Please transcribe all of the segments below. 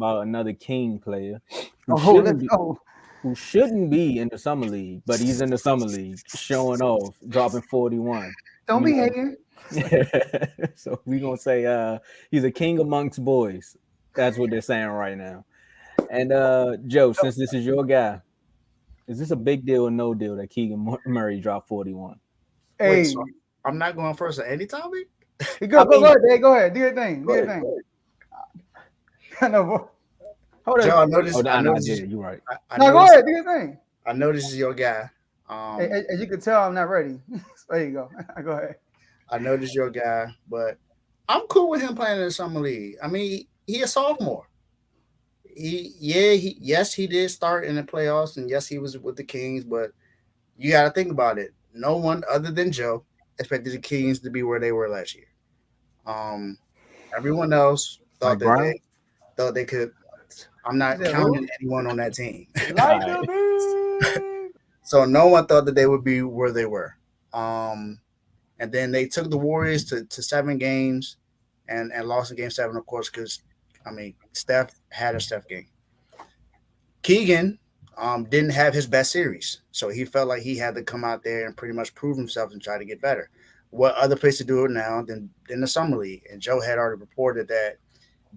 about another King player who Oh, let's shouldn't be go. who shouldn't be in the summer league, but he's in the summer league, showing off, dropping 41. Don't You be know, hating. so we gonna say he's a king amongst boys. That's what they're saying right now. And Joe, since this is your guy, is this a big deal or no deal that Keegan Murray dropped 41? Wait, Hey, so I'm not going first on any topic? you I go mean, ahead, Dave. Go ahead. Do your thing. Do go your ahead. thing. No, Hold Joe, on. I Oh, noticed. I no, I noticed. did. You're right. I no, go noticed. ahead. Do your thing. I know this is your guy. As you can tell, I'm not ready. There you go. Go ahead. I know this is your guy, but I'm cool with him playing in the summer league. I mean, he a sophomore. Yes, he did start in the playoffs, and yes, he was with the Kings. But you got to think about it. No one other than Joe expected the Kings to be where they were last year. Um, Everyone else Mike thought that Brown. they could. I'm You not said who? counting anyone on that team. All Like right. a bee. So no one thought that they would be where they were. Um, and then they took the Warriors to 7 games and lost in game 7, of course, because, I mean, Steph had a Steph game. Keegan didn't have his best series. So he felt like he had to come out there and pretty much prove himself and try to get better. What other place to do it now than the Summer League? And Joe had already reported that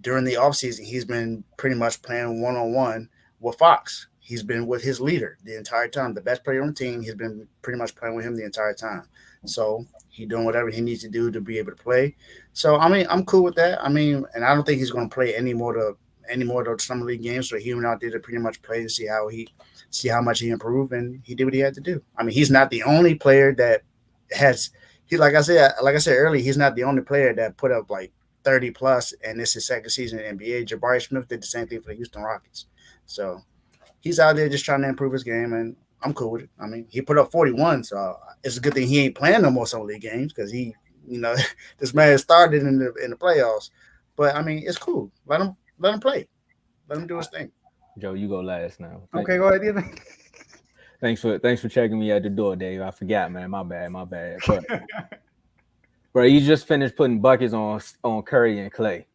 during the offseason, he's been pretty much playing one-on-one with Fox. He's been with his leader the entire time. The best player on the team, he's been pretty much playing with him the entire time. So he's doing whatever he needs to do to be able to play. So I mean, I'm cool with that. I mean, and I don't think he's going to play any more of the summer league games. So he went out there to pretty much play to see how much he improved, and he did what he had to do. I mean, he's not the only player that has he like I said earlier, he's not the only player that put up like 30 plus, and this is his second season in the NBA. Jabari Smith did the same thing for the Houston Rockets. So he's out there just trying to improve his game, and I'm cool with it. I mean, he put up 41, so it's a good thing he ain't playing no more summer league games because you know, this man started in the playoffs. But I mean, it's cool. Let him play. Let him do his thing. Joe, you go last now. Okay, go ahead. Do your thing. Thanks for checking me at the door, Dave. I forgot, man. My bad. But bro, you just finished putting buckets on Curry and Clay.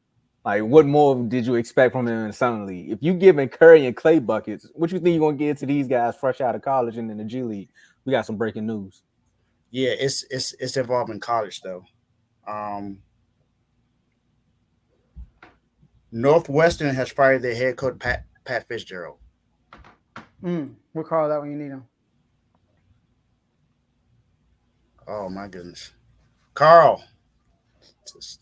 Like, what more did you expect from him in the summer league? If you giving Curry and Clay buckets, what you think you're gonna give to these guys fresh out of college and in the G League? We got some breaking news. Yeah, it's involving college though. Um, Northwestern has fired their head coach Pat Fitzgerald. We'll call that when you need him. Oh my goodness, Carl.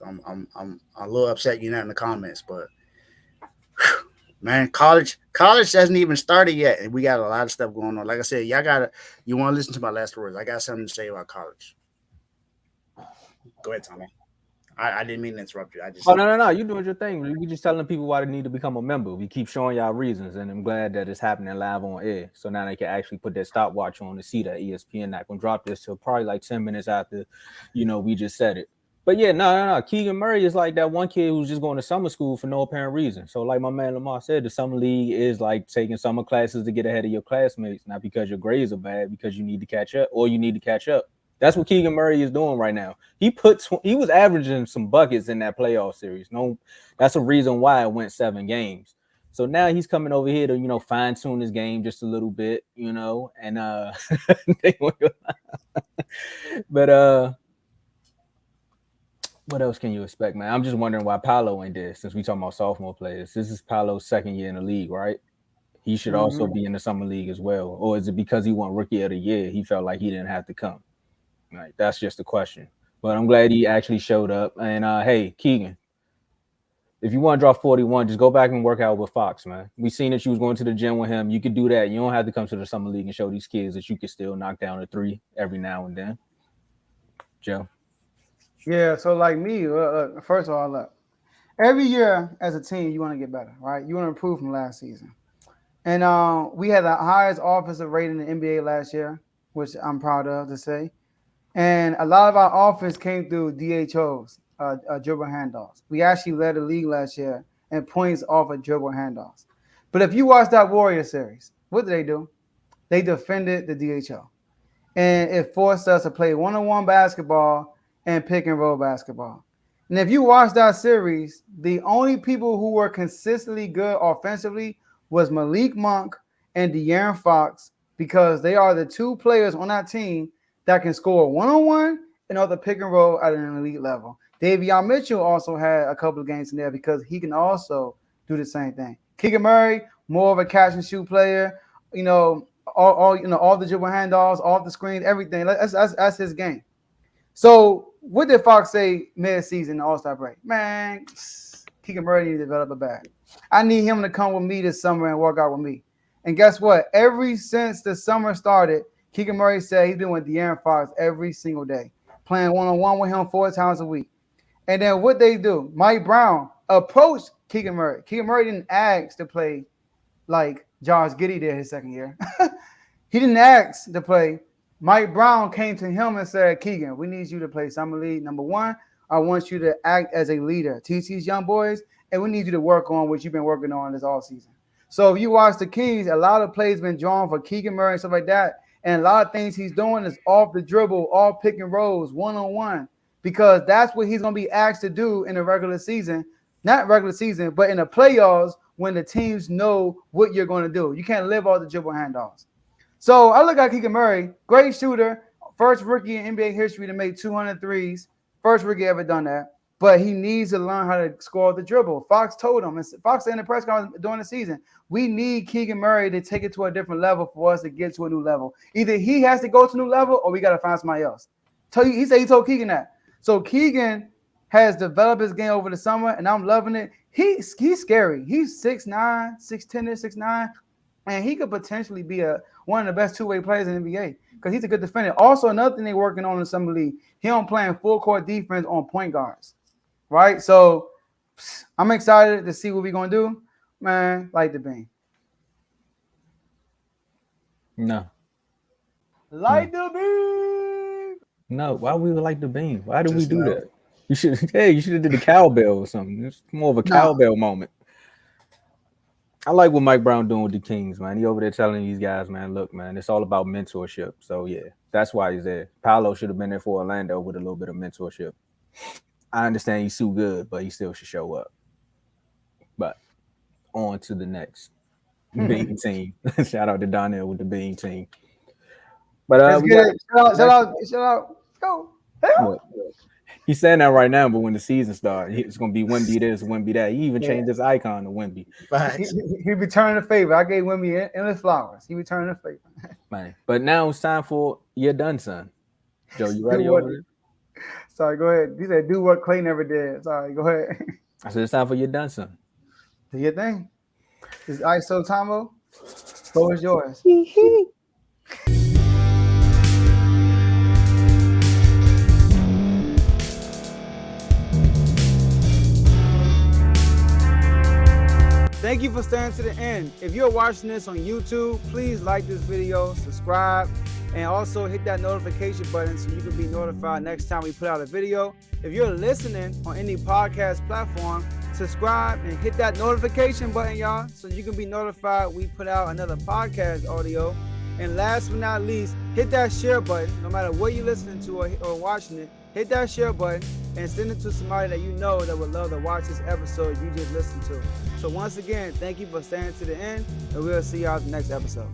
I'm a little upset you're not in the comments, but man, college hasn't even started yet, and we got a lot of stuff going on. Like I said, you want to listen to my last words. I got something to say about college. Go ahead, Tommy. I didn't mean to interrupt you. I just Oh no! You doing your thing. We just telling people why they need to become a member. We keep showing y'all reasons, and I'm glad that it's happening live on air. So now they can actually put their stopwatch on to see that ESPN not gonna drop this till probably like 10 minutes after, we just said it. But yeah, no. Keegan Murray is like that one kid who's just going to summer school for no apparent reason. So like my man Lamar said, the summer league is like taking summer classes to get ahead of your classmates, not because your grades are bad, because you need to catch up or you need to catch up. That's what Keegan Murray is doing right now. He was averaging some buckets in that playoff series. No, that's a reason why it went 7 games. So now he's coming over here to, fine tune his game just a little bit, and but what else can you expect, man? I'm just wondering why Paolo ain't there since we talking about sophomore players. This is Paolo's second year in the league, right? He should also be in the summer league as well. Or is it because he won rookie of the year, he felt like he didn't have to come? Right, that's just a question. But I'm glad he actually showed up. And hey, Keegan, if you want to drop 41, just go back and work out with Fox, man. We seen that you was going to the gym with him. You could do that. You don't have to come to the summer league and show these kids that you can still knock down a 3 every now and then. Joe. Yeah, so like me, first of all, look, every year as a team, you want to get better, right? You want to improve from last season. And we had the highest offensive rating in the NBA last year, which I'm proud of to say. And a lot of our offense came through DHOs, dribble handoffs. We actually led the league last year in points off of dribble handoffs. But if you watch that Warrior series, what did they do? They defended the DHO. And it forced us to play one-on-one basketball and pick and roll basketball. And if you watch that series, the only people who were consistently good offensively was Malik Monk and De'Aaron Fox, because they are the two players on that team that can score one-on-one and on the pick and roll at an elite level. Davion Mitchell also had a couple of games in there because he can also do the same thing. Keegan Murray, more of a catch and shoot player, all the dribble handoffs, all the screens, everything. That's his game. So what did Fox say mid-season, the All-Star break? Man, Keegan Murray need to develop a bag. I need him to come with me this summer and work out with me. And guess what? Ever since the summer started, Keegan Murray said he's been with De'Aaron Fox every single day, playing one-on-one with him 4 times a week. And then what they do, Mike Brown approached Keegan Murray. Keegan Murray didn't ask to play like Josh Giddey did his second year. He didn't ask to play. Mike Brown came to him and said, Keegan, we need you to play summer league. Number one, I want you to act as a leader. Teach these young boys, and we need you to work on what you've been working on this offseason. So if you watch the Kings, a lot of plays been drawn for Keegan Murray and stuff like that. And a lot of things he's doing is off the dribble, all pick and rolls, one-on-one, because that's what he's going to be asked to do in the regular season. Not regular season, but in the playoffs when the teams know what you're going to do. You can't live off the dribble handoffs. So I look at Keegan Murray, great shooter, first rookie in NBA history to make 200 threes, first rookie ever done that. But he needs to learn how to score the dribble. Fox told him, and Fox said in the press conference during the season, we need Keegan Murray to take it to a different level for us to get to a new level. Either he has to go to a new level or we got to find somebody else. He said he told Keegan that. So Keegan has developed his game over the summer, and I'm loving it. He's scary. He's 6'9", 6'10", 6'9", and he could potentially be one of the best two-way players in the NBA because he's a good defender. Also, another thing they're working on in the summer league, he don't playing full court defense on point guards, right? So I'm excited to see what we're going to do. Man, like the beam. No. Like the beam. No, why we would like the beam? Why do we Just do no. that? You should have did the cowbell or something. It's more of a cowbell moment. I like what Mike Brown doing with the Kings, man. He over there telling these guys, man, look, man, it's all about mentorship. So, yeah, that's why he's there. Paolo should have been there for Orlando with a little bit of mentorship. I understand he's too good, but he still should show up. But on to the next Bean team. Shout out to Donnell with the Bean team. But shout out. Go. He's saying that right now, but when the season starts, it's going to be Wemby this, Wemby that. He even changed his icon to Wemby. He returned the favor. I gave Wemby endless flowers. He returned the favor. Man. But now it's time for You're Done, Son. Joe, you ready over there? Sorry, go ahead. He said, do what Clay never did. Sorry, go ahead. I said, it's time for You're Done, Son. Do your thing. This is ISO Tomo. Floor is yours. Thank you for staying to the end. If you're watching this on YouTube, please like this video, subscribe, and also hit that notification button so you can be notified next time we put out a video. If you're listening on any podcast platform, subscribe and hit that notification button, y'all, so you can be notified we put out another podcast audio. And last but not least, hit that share button. No matter what you're listening to or watching it, hit that share button and send it to somebody that you know that would love to watch this episode you just listened to. So once again, thank you for staying to the end, and we'll see y'all in the next episode.